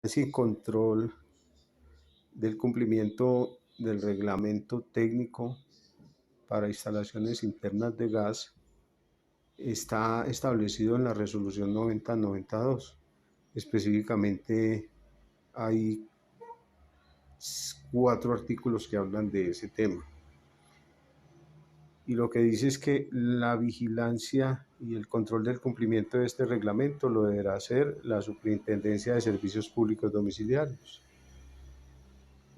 y control del cumplimiento del reglamento técnico para instalaciones internas de gas está establecido en la resolución 9092. Específicamente hay 4 artículos que hablan de ese tema. Y lo que dice es que la vigilancia y el control del cumplimiento de este reglamento lo deberá hacer la Superintendencia de Servicios Públicos Domiciliarios.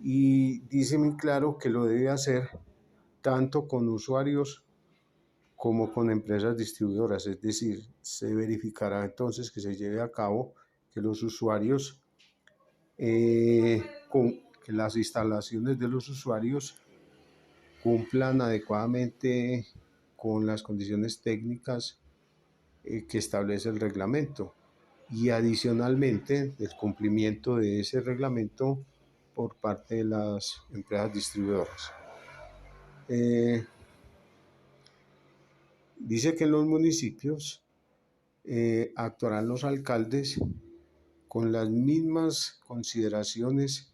Y dice muy claro que lo debe hacer tanto con usuarios como con empresas distribuidoras, es decir, se verificará entonces que se lleve a cabo que los usuarios, que las instalaciones de los usuarios cumplan adecuadamente con las condiciones técnicas que establece el reglamento y adicionalmente del cumplimiento de ese reglamento por parte de las empresas distribuidoras. Dice que en los municipios actuarán los alcaldes con las mismas consideraciones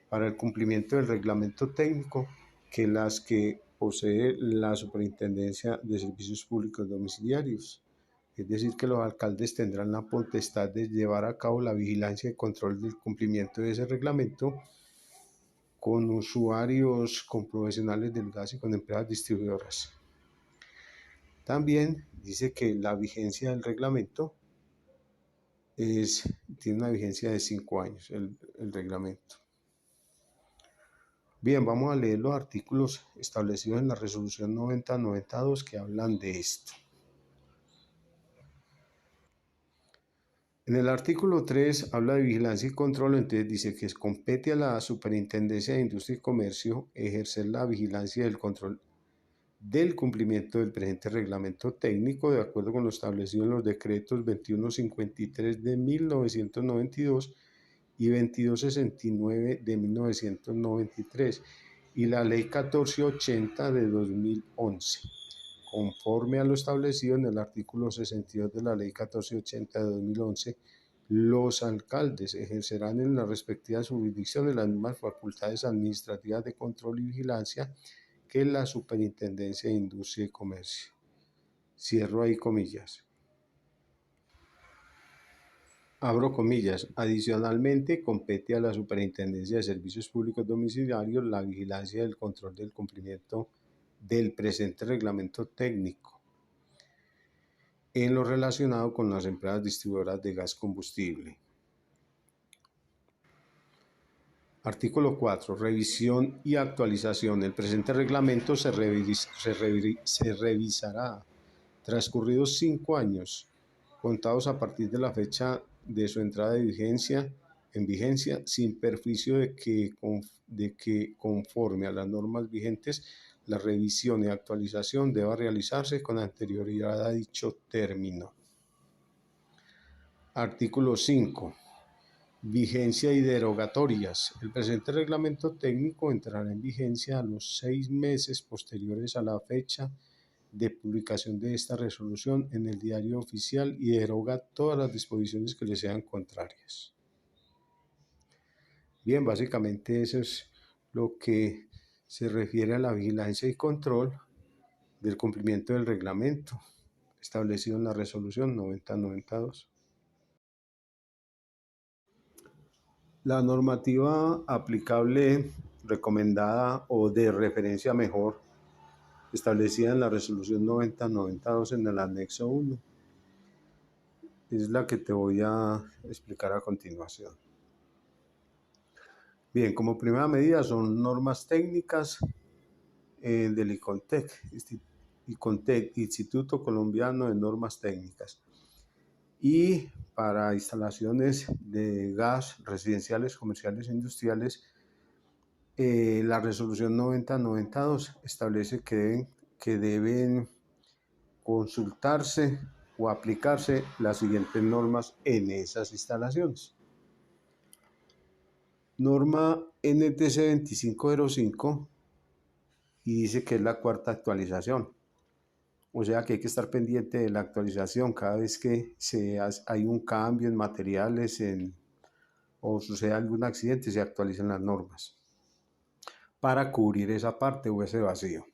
para el cumplimiento del reglamento técnico que las que posee la Superintendencia de Servicios Públicos Domiciliarios. Es decir, que los alcaldes tendrán la potestad de llevar a cabo la vigilancia y control del cumplimiento de ese reglamento con usuarios, con profesionales del gas y con empresas distribuidoras. También dice que la vigencia del reglamento tiene una vigencia de 5 años, el reglamento. Bien, vamos a leer los artículos establecidos en la resolución 9092 que hablan de esto. En el artículo 3 habla de vigilancia y control, entonces dice que compete a la Superintendencia de Industria y Comercio ejercer la vigilancia y el control del cumplimiento del presente reglamento técnico de acuerdo con lo establecido en los decretos 2153 de 1992 y 2269 de 1993 y la ley 1480 de 2011, conforme a lo establecido en el artículo 62 de la ley 1480 de 2011. Los alcaldes ejercerán en las respectivas jurisdicciones las mismas facultades administrativas de control y vigilancia que la Superintendencia de Industria y Comercio. Cierro ahí comillas. Abro comillas. Adicionalmente, compete a la Superintendencia de Servicios Públicos Domiciliarios la vigilancia y el control del cumplimiento del presente reglamento técnico en lo relacionado con las empresas distribuidoras de gas combustible. Artículo 4. Revisión y actualización. El presente reglamento se revisará transcurridos 5 años, contados a partir de la fecha de su entrada en vigencia, sin perjuicio de que conforme a las normas vigentes, la revisión y actualización deba realizarse con anterioridad a dicho término. Artículo 5. Vigencia y derogatorias. El presente reglamento técnico entrará en vigencia a los 6 meses posteriores a la fecha de publicación de esta resolución en el Diario Oficial y deroga todas las disposiciones que le sean contrarias. Bien, básicamente eso es lo que se refiere a la vigilancia y control del cumplimiento del reglamento establecido en la resolución 9092. La normativa aplicable, recomendada o de referencia mejor, establecida en la resolución 9092 en el anexo 1, es la que te voy a explicar a continuación. Bien, como primera medida son normas técnicas del ICONTEC, Instituto Colombiano de Normas Técnicas. Y para instalaciones de gas residenciales, comerciales e industriales, la resolución 9092 establece que deben consultarse o aplicarse las siguientes normas en esas instalaciones. Norma NTC 2505 y dice que es la 4ª actualización. O sea que hay que estar pendiente de la actualización cada vez que hay un cambio en materiales, en o sucede algún accidente, se actualizan las normas para cubrir esa parte o ese vacío.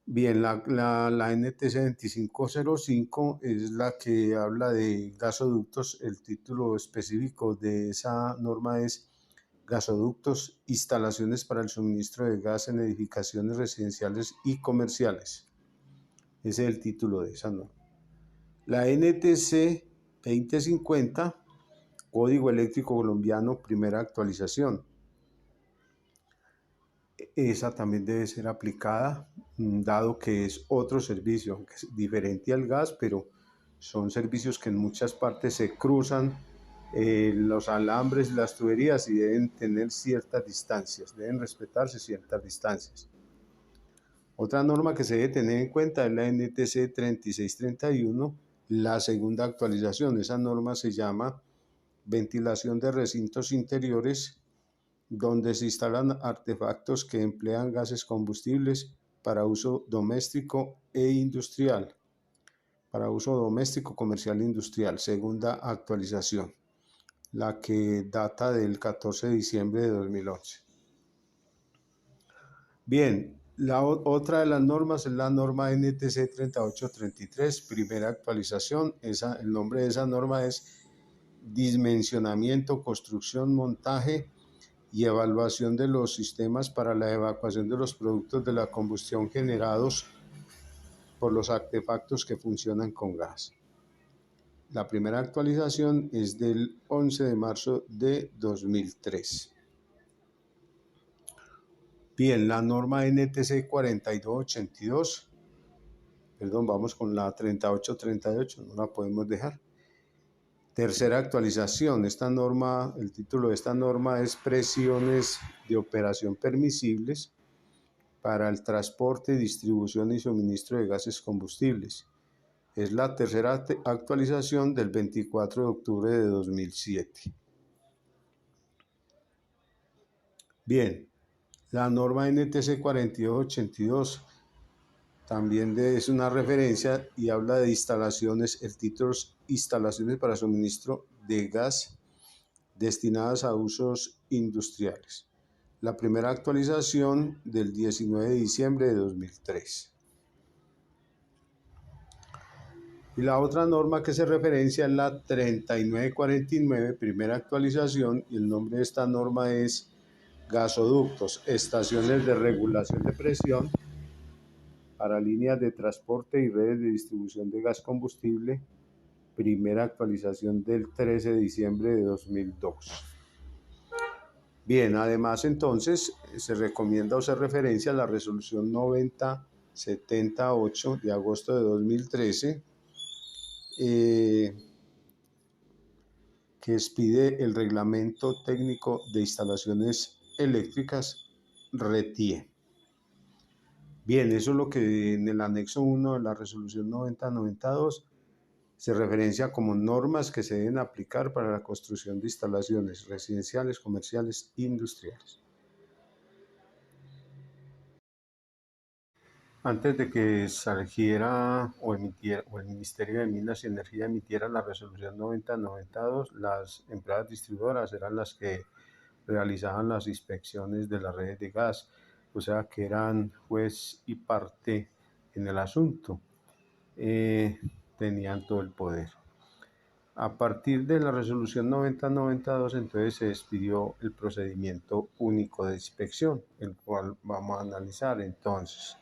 Bien, la NTC 2505 es la que habla de gasoductos. El título específico de esa norma es Gasoductos, instalaciones para el suministro de gas en edificaciones residenciales y comerciales. Ese es el título de esa norma. La NTC 2050, Código Eléctrico Colombiano, primera actualización. Esa también debe ser aplicada, dado que es otro servicio, aunque es diferente al gas, pero son servicios que en muchas partes se cruzan los alambres, las tuberías, y deben tener ciertas distancias, deben respetarse ciertas distancias. Otra norma que se debe tener en cuenta es la NTC 3631, la segunda actualización. Esa norma se llama Ventilación de recintos interiores, donde se instalan artefactos que emplean gases combustibles para uso doméstico e industrial. Para uso doméstico, comercial e industrial. Segunda actualización, la que data del 14 de diciembre de 2011. Bien, otra de las normas es la norma NTC 3833, primera actualización. El nombre de esa norma es Dimensionamiento, Construcción, Montaje y evaluación de los sistemas para la evacuación de los productos de la combustión generados por los artefactos que funcionan con gas. La primera actualización es del 11 de marzo de 2003. Bien, la norma NTC 4282, perdón, vamos con la 3838, no la podemos dejar. Tercera actualización, esta norma, el título de esta norma es Presiones de operación permisibles para el transporte, distribución y suministro de gases combustibles. Es la tercera actualización del 24 de octubre de 2007. Bien, la norma NTC 4282 también es una referencia y habla de instalaciones. El título es Instalaciones para suministro de gas destinadas a usos industriales. La primera actualización del 19 de diciembre de 2003. Y la otra norma que se referencia es la 3949, primera actualización, y el nombre de esta norma es Gasoductos, estaciones de regulación de presión para líneas de transporte y redes de distribución de gas combustible, primera actualización del 13 de diciembre de 2002. Bien, además entonces se recomienda o se referencia a la resolución 9078 de agosto de 2013, que expide el Reglamento Técnico de Instalaciones Eléctricas, RETIE. Bien, eso es lo que en el anexo 1 de la resolución 9092 se referencia como normas que se deben aplicar para la construcción de instalaciones residenciales, comerciales e industriales. Antes de que surgiera o el Ministerio de Minas y Energía emitiera la resolución 9092, las empresas distribuidoras eran las que realizaban las inspecciones de las redes de gas, o sea que eran juez y parte en el asunto, tenían todo el poder. A partir de la resolución 9092, entonces se despidió el procedimiento único de inspección, el cual vamos a analizar entonces.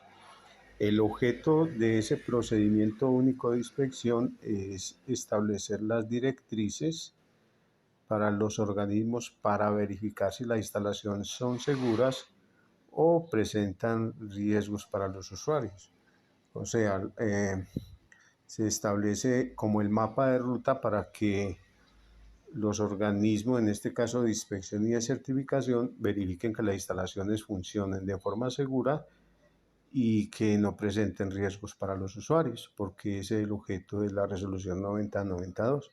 El objeto de ese procedimiento único de inspección es establecer las directrices para los organismos para verificar si las instalaciones son seguras o presentan riesgos para los usuarios. O sea, se establece como el mapa de ruta para que los organismos, en este caso de inspección y de certificación, verifiquen que las instalaciones funcionen de forma segura y que no presenten riesgos para los usuarios, porque ese es el objeto de la resolución 9092.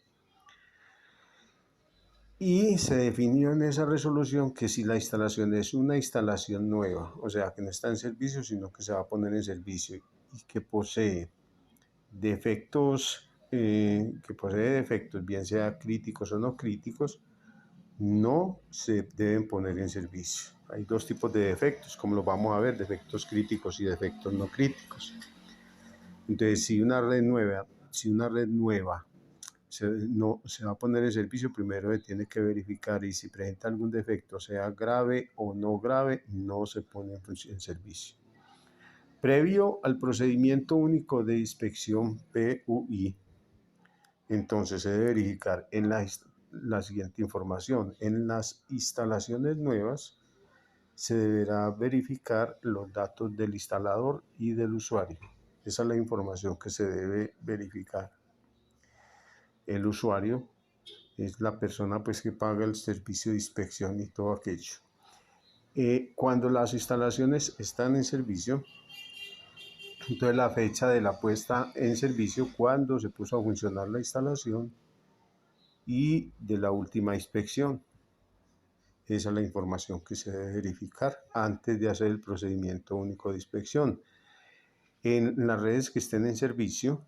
Y se definió en esa resolución que si la instalación es una instalación nueva, o sea, que no está en servicio, sino que se va a poner en servicio y que posee defectos, bien sea críticos o no críticos, no se deben poner en servicio. Hay dos tipos de defectos, como lo vamos a ver, defectos críticos y defectos no críticos. Entonces, si una red nueva no se va a poner en servicio, primero se tiene que verificar, y si presenta algún defecto, sea grave o no grave, no se pone en servicio. Previo al procedimiento único de inspección PUI, entonces se debe verificar en la siguiente información. En las instalaciones nuevas se deberá verificar los datos del instalador y del usuario. Esa es la información que se debe verificar. El usuario es la persona pues que paga el servicio de inspección y todo aquello. Cuando las instalaciones están en servicio, entonces la fecha de la puesta en servicio, cuando se puso a funcionar la instalación, y de la última inspección. Esa es la información que se debe verificar antes de hacer el procedimiento único de inspección. En las redes que estén en servicio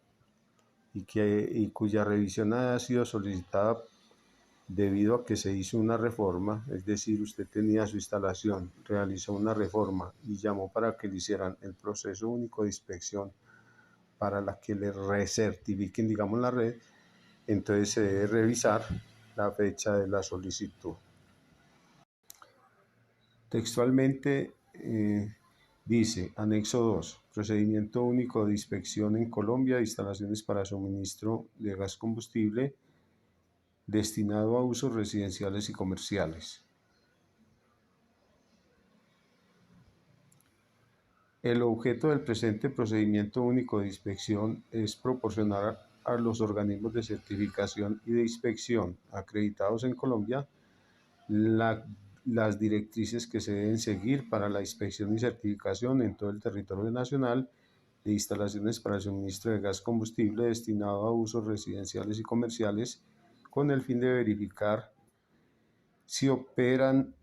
y cuya revisión haya sido solicitada debido a que se hizo una reforma, es decir, usted tenía su instalación, realizó una reforma y llamó para que le hicieran el proceso único de inspección para la que le recertifiquen, digamos, la red, entonces se debe revisar la fecha de la solicitud. Textualmente dice, anexo 2, procedimiento único de inspección en Colombia de instalaciones para suministro de gas combustible destinado a usos residenciales y comerciales. El objeto del presente procedimiento único de inspección es proporcionar a los organismos de certificación y de inspección acreditados en Colombia las directrices que se deben seguir para la inspección y certificación en todo el territorio nacional de instalaciones para el suministro de gas combustible destinado a usos residenciales y comerciales, con el fin de verificar si operarán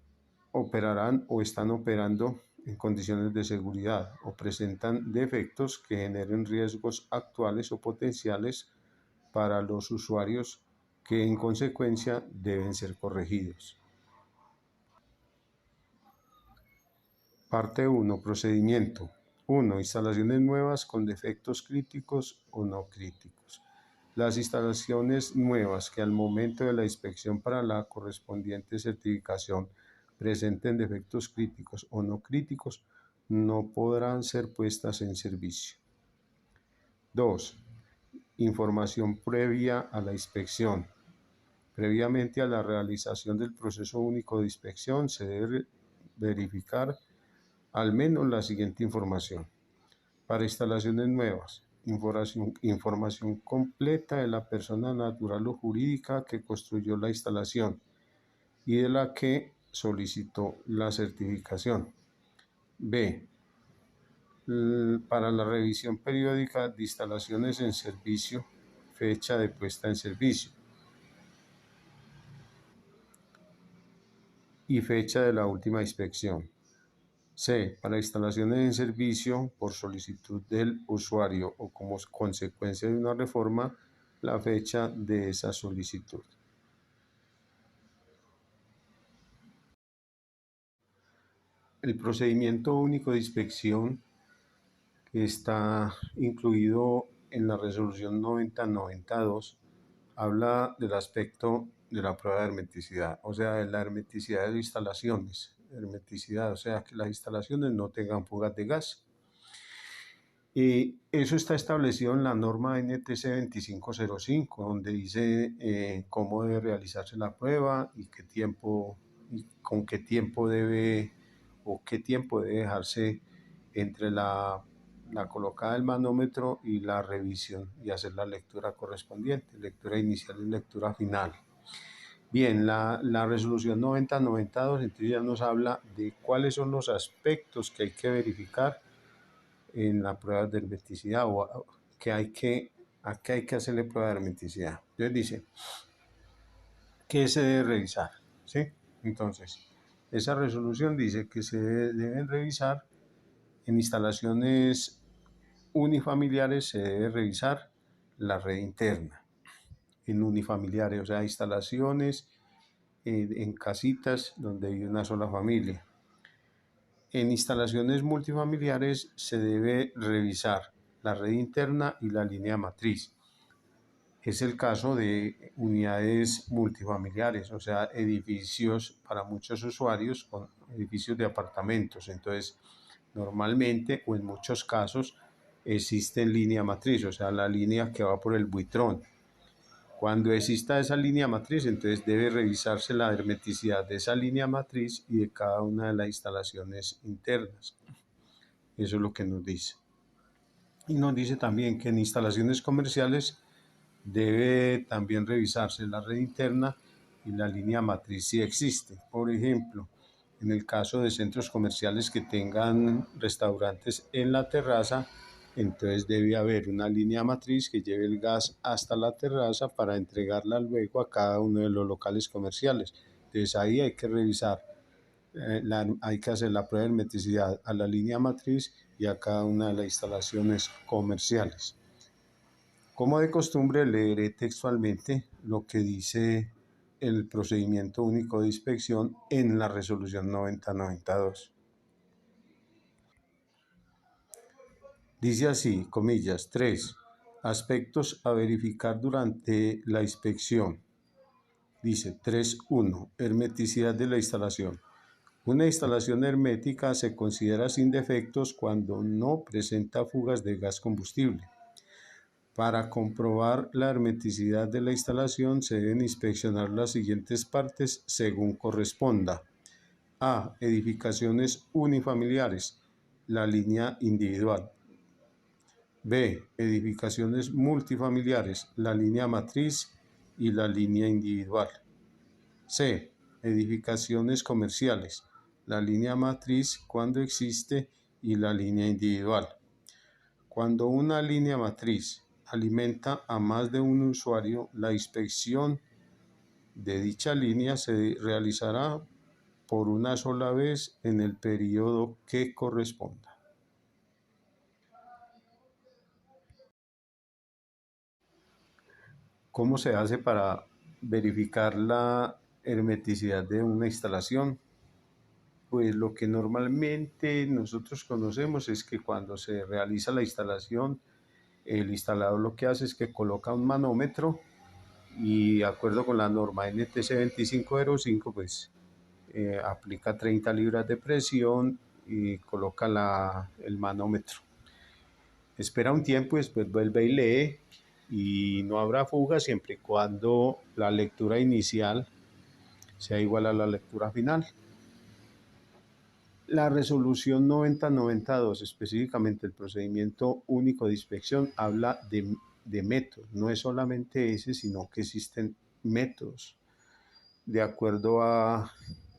o están operando en condiciones de seguridad o presentan defectos que generen riesgos actuales o potenciales para los usuarios, que en consecuencia deben ser corregidos. Parte 1. Procedimiento. 1. Instalaciones nuevas con defectos críticos o no críticos. Las instalaciones nuevas que al momento de la inspección para la correspondiente certificación presenten defectos críticos o no críticos no podrán ser puestas en servicio. 2. Información previa a la inspección. Previamente a la realización del proceso único de inspección se debe verificar al menos la siguiente información. Para instalaciones nuevas, información completa de la persona natural o jurídica que construyó la instalación y de la que solicitó la certificación. B. Para la revisión periódica de instalaciones en servicio, fecha de puesta en servicio y fecha de la última inspección. C. Para instalaciones en servicio por solicitud del usuario o como consecuencia de una reforma, la fecha de esa solicitud. El procedimiento único de inspección, que está incluido en la resolución 9092, habla del aspecto de la prueba de hermeticidad, o sea, de la hermeticidad de las instalaciones. Hermeticidad, o sea, que las instalaciones no tengan fugas de gas. Y eso está establecido en la norma NTC 2505, donde dice cómo debe realizarse la prueba y qué tiempo, y con qué tiempo debe, o qué tiempo debe dejarse entre la colocada del manómetro y la revisión, y hacer la lectura correspondiente, lectura inicial y lectura final. Bien, la resolución 9092 entonces ya nos habla de cuáles son los aspectos que hay que verificar en la prueba de hermeticidad, o a qué hay que hacerle prueba de hermeticidad. Entonces dice, ¿qué se debe revisar? ¿Sí? Entonces, esa resolución dice que se deben revisar en instalaciones unifamiliares, se debe revisar la red interna. En unifamiliares, o sea, instalaciones en casitas donde vive una sola familia. En instalaciones multifamiliares se debe revisar la red interna y la línea matriz. Es el caso de unidades multifamiliares, o sea, edificios para muchos usuarios con edificios de apartamentos. Entonces, normalmente o en muchos casos existe línea matriz, o sea, la línea que va por el buitrón. Cuando exista esa línea matriz, entonces debe revisarse la hermeticidad de esa línea matriz y de cada una de las instalaciones internas. Eso es lo que nos dice. Y nos dice también que en instalaciones comerciales debe también revisarse la red interna y la línea matriz si existe. Por ejemplo, en el caso de centros comerciales que tengan restaurantes en la terraza, entonces debe haber una línea matriz que lleve el gas hasta la terraza para entregarla luego a cada uno de los locales comerciales. Entonces ahí hay que revisar, hay que hacer la prueba de hermeticidad a la línea matriz y a cada una de las instalaciones comerciales. Como de costumbre, leeré textualmente lo que dice el procedimiento único de inspección en la resolución 9092. Dice así, comillas, 3. Aspectos a verificar durante la inspección. Dice 3.1. Hermeticidad de la instalación. Una instalación hermética se considera sin defectos cuando no presenta fugas de gas combustible. Para comprobar la hermeticidad de la instalación se deben inspeccionar las siguientes partes según corresponda. A. Edificaciones unifamiliares, la línea individual. B. Edificaciones multifamiliares, la línea matriz y la línea individual. C. Edificaciones comerciales, la línea matriz cuando existe y la línea individual. Cuando una línea matriz alimenta a más de un usuario, la inspección de dicha línea se realizará por una sola vez en el periodo que corresponda. ¿Cómo se hace para verificar la hermeticidad de una instalación? Pues lo que normalmente nosotros conocemos es que cuando se realiza la instalación, el instalador lo que hace es que coloca un manómetro y de acuerdo con la norma NTC 2505, pues aplica 30 libras de presión y coloca el manómetro. Espera un tiempo y después vuelve y lee y no habrá fuga siempre y cuando la lectura inicial sea igual a la lectura final. La resolución 9092, específicamente el procedimiento único de inspección, habla de métodos. No es solamente ese, sino que existen métodos de acuerdo a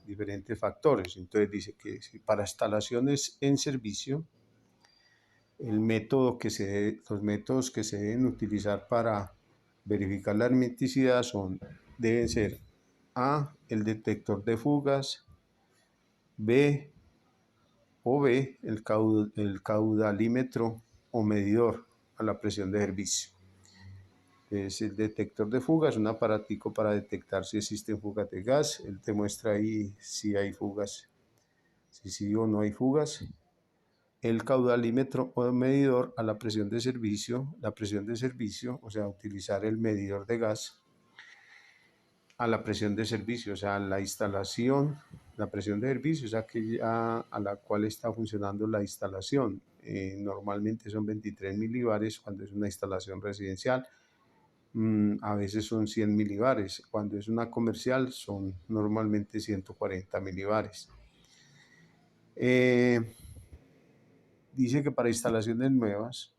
diferentes factores. Entonces dice que para instalaciones en servicio, los métodos que se deben utilizar para verificar la hermeticidad deben ser A, el detector de fugas, B, el caudalímetro o medidor a la presión de servicio. Es el detector de fugas, un aparatico para detectar si existen fugas de gas. Él te muestra ahí si hay fugas, si sí o no hay fugas. El caudalímetro o medidor a la presión de servicio, o sea, utilizar el medidor de gas a la presión de servicio, o sea, la instalación, la presión de servicio es aquella a la cual está funcionando la instalación. Normalmente son 23 milibares cuando es una instalación residencial, a veces son 100 milibares, cuando es una comercial son normalmente 140 milibares. Dice que para instalaciones nuevas,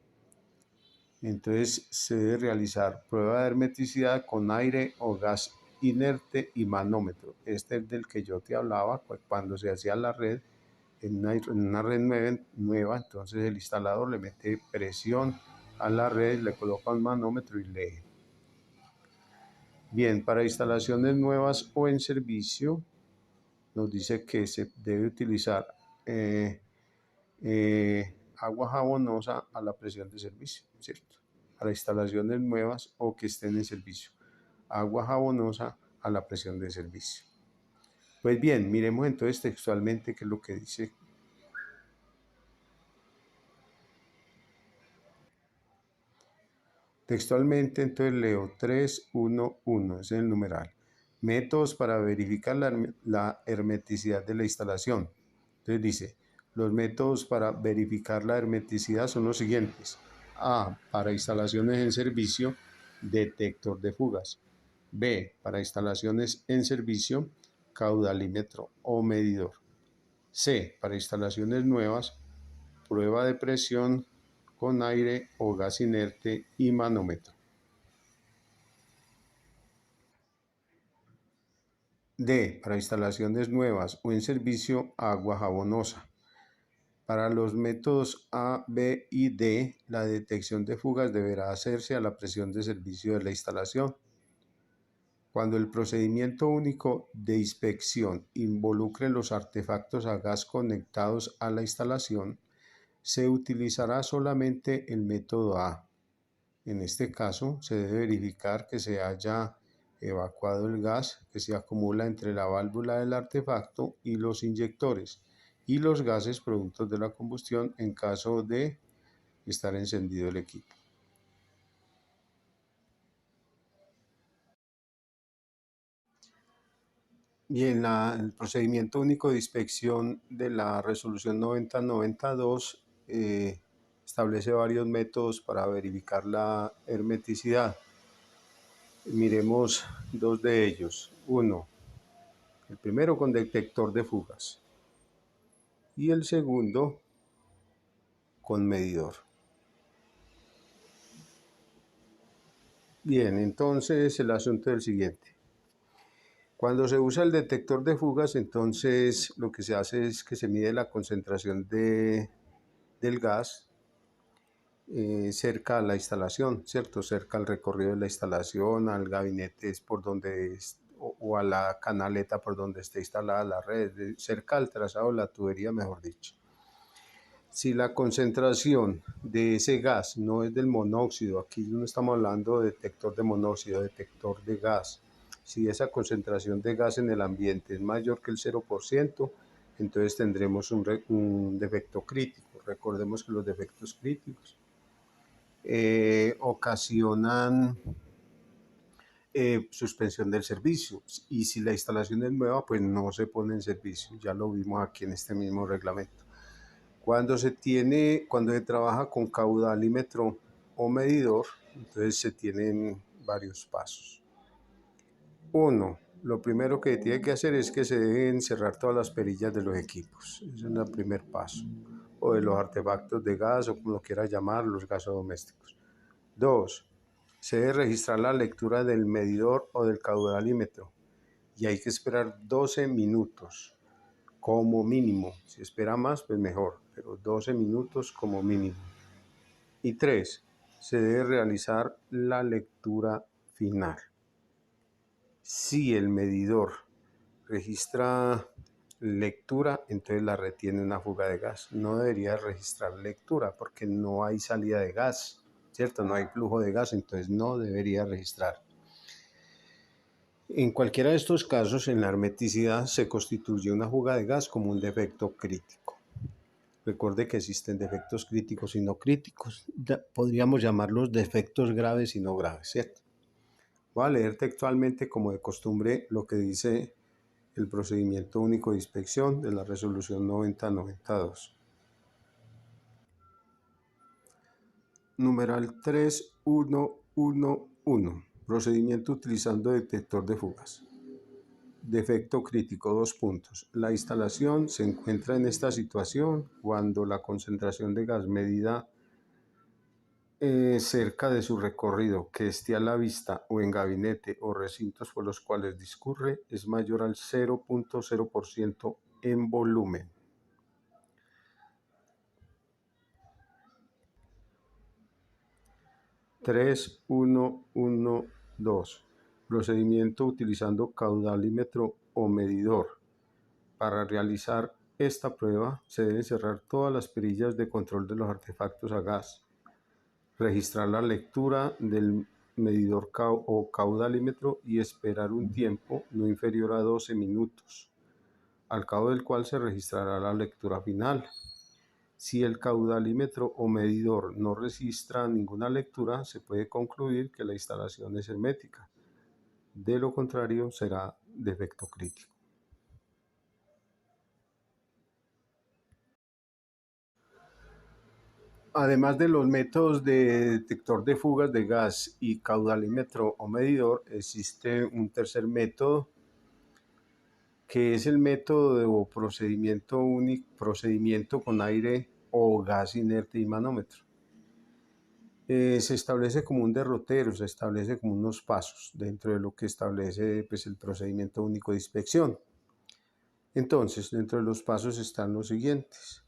entonces se debe realizar prueba de hermeticidad con aire o gas inerte y manómetro. Este es del que yo te hablaba, cuando se hacía la red, en una red nueva, entonces el instalador le mete presión a la red, le coloca un manómetro y lee. Bien, para instalaciones nuevas o en servicio, nos dice que se debe utilizar agua jabonosa a la presión de servicio, ¿cierto? Para instalaciones nuevas o que estén en servicio. Agua jabonosa a la presión de servicio. Pues bien, miremos entonces textualmente qué es lo que dice. Textualmente, entonces leo 3.1.1, es el numeral. Métodos para verificar la hermeticidad de la instalación. Entonces dice, los métodos para verificar la hermeticidad son los siguientes. A, para instalaciones en servicio, detector de fugas. B, para instalaciones en servicio, caudalímetro o medidor. C, para instalaciones nuevas, prueba de presión con aire o gas inerte y manómetro. D, para instalaciones nuevas o en servicio, agua jabonosa. Para los métodos A, B y D, la detección de fugas deberá hacerse a la presión de servicio de la instalación. Cuando el procedimiento único de inspección involucre los artefactos a gas conectados a la instalación, se utilizará solamente el método A. En este caso, se debe verificar que se haya evacuado el gas que se acumula entre la válvula del artefacto y los inyectores y los gases productos de la combustión en caso de estar encendido el equipo. Y en el procedimiento único de inspección de la resolución 9092 establece varios métodos para verificar la hermeticidad. Miremos dos de ellos. Uno, el primero con detector de fugas y el segundo con medidor. Bien, entonces el asunto es el siguiente. Cuando se usa el detector de fugas, entonces lo que se hace es que se mide la concentración del gas cerca a la instalación, ¿cierto? Cerca al recorrido de la instalación, al gabinete por donde o a la canaleta por donde esté instalada la red, cerca al trazado de la tubería, mejor dicho. Si la concentración de ese gas no es del monóxido, aquí no estamos hablando de detector de monóxido, detector de gas. Si esa concentración de gas en el ambiente es mayor que el 0%, entonces tendremos un defecto crítico. Recordemos que los defectos críticos ocasionan suspensión del servicio, y si la instalación es nueva, pues no se pone en servicio. Ya lo vimos aquí en este mismo reglamento. Cuando se trabaja con caudalímetro o medidor, entonces se tienen varios pasos. Uno, lo primero que tiene que hacer es que se deben cerrar todas las perillas de los equipos. Ese es el primer paso. O de los artefactos de gas, o como lo quiera llamar, los gasodomésticos. Dos, se debe registrar la lectura del medidor o del caudalímetro. Y hay que esperar 12 minutos como mínimo. Si espera más, pues mejor, pero 12 minutos como mínimo. Y 3, se debe realizar la lectura final. Si el medidor registra lectura, entonces la red tiene una fuga de gas. No debería registrar lectura porque no hay salida de gas, ¿cierto? No hay flujo de gas, entonces no debería registrar. En cualquiera de estos casos, en la hermeticidad se constituye una fuga de gas como un defecto crítico. Recuerde que existen defectos críticos y no críticos. Podríamos llamarlos defectos graves y no graves, ¿cierto? Voy a leer textualmente, como de costumbre, lo que dice el procedimiento único de inspección de la resolución 9092. Numeral 3111. Procedimiento utilizando detector de fugas. Defecto crítico, 2 puntos. La instalación se encuentra en esta situación cuando la concentración de gas medida cerca de su recorrido, que esté a la vista o en gabinete o recintos por los cuales discurre, es mayor al 0.0% en volumen. Tres, uno, uno, dos. Procedimiento utilizando caudalímetro o medidor. Para realizar esta prueba se deben cerrar todas las perillas de control de los artefactos a gas, registrar la lectura del medidor o caudalímetro y esperar un tiempo no inferior a 12 minutos al cabo del cual se registrará la lectura final. Si el caudalímetro o medidor no registra ninguna lectura, se puede concluir que la instalación es hermética. De lo contrario, será defecto crítico. Además de los métodos de detector de fugas de gas y caudalímetro o medidor, existe un tercer método, que es el método o procedimiento con aire o gas inerte y manómetro. Se establece como un derrotero, se establece como unos pasos dentro de lo que establece pues, el procedimiento único de inspección. Entonces, dentro de los pasos están los siguientes.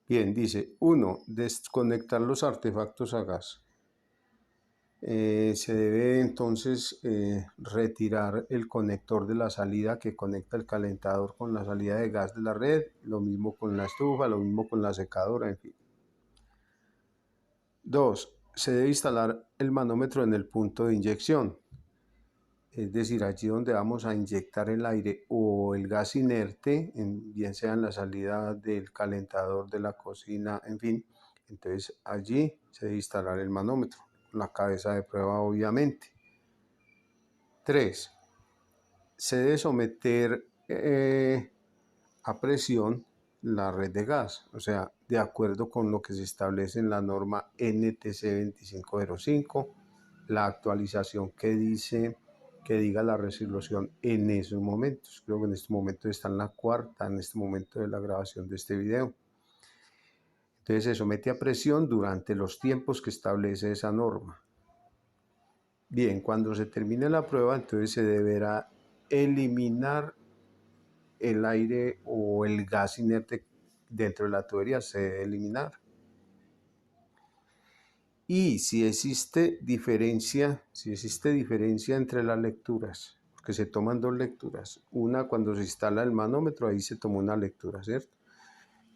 Bien, dice 1. Desconectar los artefactos a gas. Se debe entonces retirar el conector de la salida que conecta el calentador con la salida de gas de la red, lo mismo con la estufa, lo mismo con la secadora, en fin. 2. Se debe instalar el manómetro en el punto de inyección, es decir, allí donde vamos a inyectar el aire o el gas inerte, bien sea en la salida del calentador de la cocina, en fin. Entonces allí se debe instalar el manómetro, la cabeza de prueba obviamente. 3. Se debe someter a presión la red de gas, o sea, de acuerdo con lo que se establece en la norma NTC 2505, la actualización que diga la resolución en esos momentos. Creo que en este momento está en la cuarta, en este momento de la grabación de este video. Entonces se somete a presión durante los tiempos que establece esa norma. Bien, cuando se termine la prueba, entonces se deberá eliminar el aire o el gas inerte dentro de la tubería, se debe eliminar. Y si existe diferencia entre las lecturas, porque se toman dos lecturas, una cuando se instala el manómetro, ahí se toma una lectura, ¿cierto?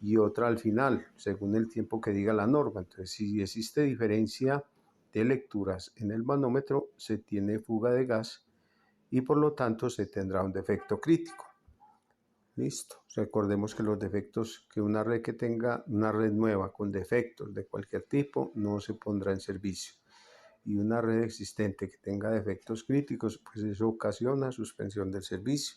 Y otra al final, según el tiempo que diga la norma. Entonces, si existe diferencia de lecturas en el manómetro, se tiene fuga de gas y por lo tanto se tendrá un defecto crítico. Listo. Recordemos que los defectos, que una red que tenga una red nueva con defectos de cualquier tipo no se pondrá en servicio. Y una red existente que tenga defectos críticos, pues eso ocasiona suspensión del servicio.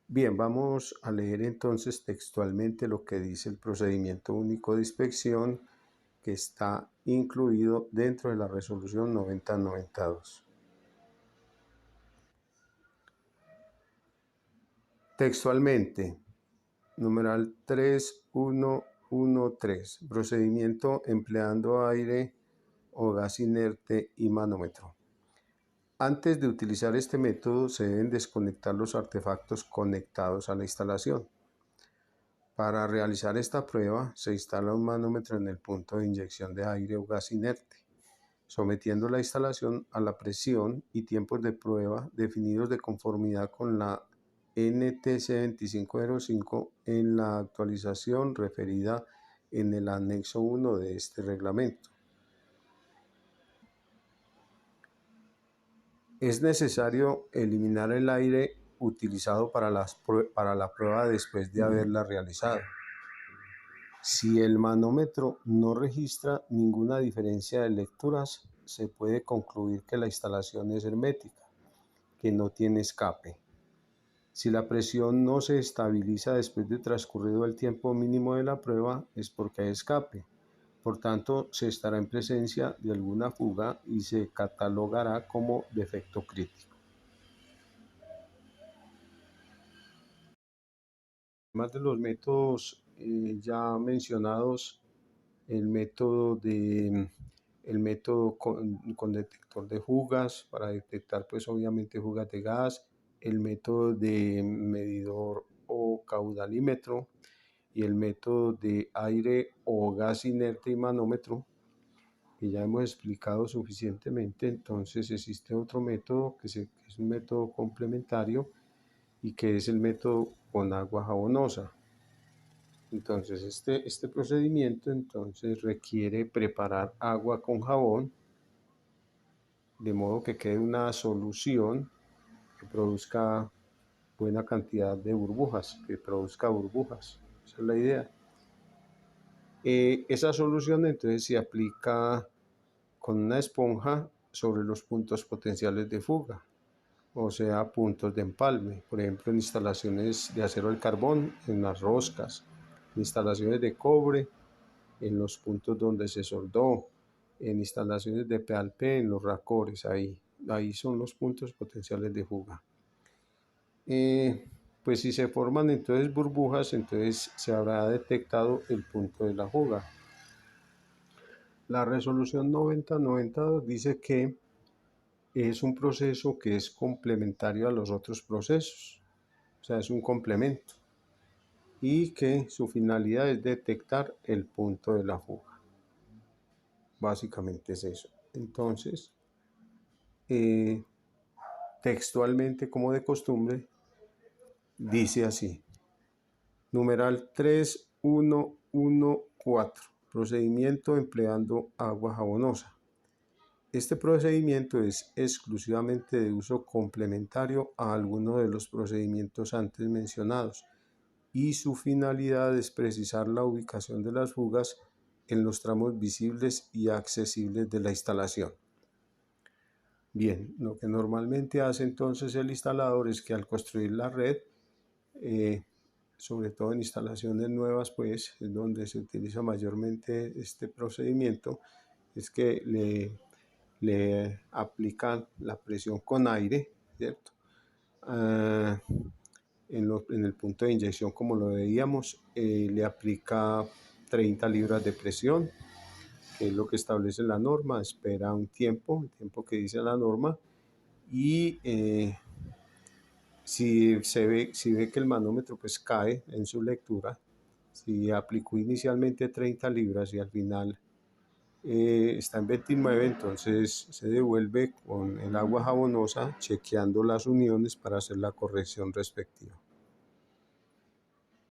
Bien, vamos a leer entonces textualmente lo que dice el procedimiento único de inspección que está incluido dentro de la resolución 9092. Textualmente, numeral 3113, procedimiento empleando aire o gas inerte y manómetro. Antes de utilizar este método se deben desconectar los artefactos conectados a la instalación. Para realizar esta prueba se instala un manómetro en el punto de inyección de aire o gas inerte, sometiendo la instalación a la presión y tiempos de prueba definidos de conformidad con la NTC 2505 en la actualización referida en el anexo 1 de este reglamento. Es necesario eliminar el aire utilizado para la prueba después de haberla realizado. Si el manómetro no registra ninguna diferencia de lecturas, se puede concluir que la instalación es hermética, que no tiene escape. Si la presión no se estabiliza después de transcurrido el tiempo mínimo de la prueba, es porque hay escape. Por tanto, se estará en presencia de alguna fuga y se catalogará como defecto crítico. Además de los métodos ya mencionados, el método con detector de fugas para detectar pues obviamente fugas de gas, el método de medidor o caudalímetro y el método de aire o gas inerte y manómetro, que ya hemos explicado suficientemente. Entonces existe otro método que es un método complementario y que es el método con agua jabonosa. Entonces este procedimiento entonces requiere preparar agua con jabón de modo que quede una solución que produzca buena cantidad de burbujas, que produzca burbujas. Esa es la idea. Esa solución entonces se aplica con una esponja sobre los puntos potenciales de fuga, o sea, puntos de empalme, por ejemplo, en instalaciones de acero al carbón, en las roscas, instalaciones de cobre, en los puntos donde se soldó, en instalaciones de PALP, en los racores, ahí son los puntos potenciales de fuga. Pues si se forman entonces burbujas, entonces se habrá detectado el punto de la fuga. La resolución 9092 dice que es un proceso que es complementario a los otros procesos, o sea, es un complemento, y que su finalidad es detectar el punto de la fuga. Básicamente es eso. Entonces, textualmente, como de costumbre, dice así: numeral 3114, procedimiento empleando agua jabonosa. Este procedimiento es exclusivamente de uso complementario a alguno de los procedimientos antes mencionados y su finalidad es precisar la ubicación de las fugas en los tramos visibles y accesibles de la instalación. Bien, lo que normalmente hace entonces el instalador es que al construir la red, sobre todo en instalaciones nuevas, pues es donde se utiliza mayormente este procedimiento, es que le aplican la presión con aire, ¿cierto? En el punto de inyección, como lo veíamos, le aplica 30 libras de presión, que es lo que establece la norma, espera un tiempo, el tiempo que dice la norma, y si ve que el manómetro pues cae en su lectura, si aplicó inicialmente 30 libras y al final está en 29, entonces se devuelve con el agua jabonosa chequeando las uniones para hacer la corrección respectiva.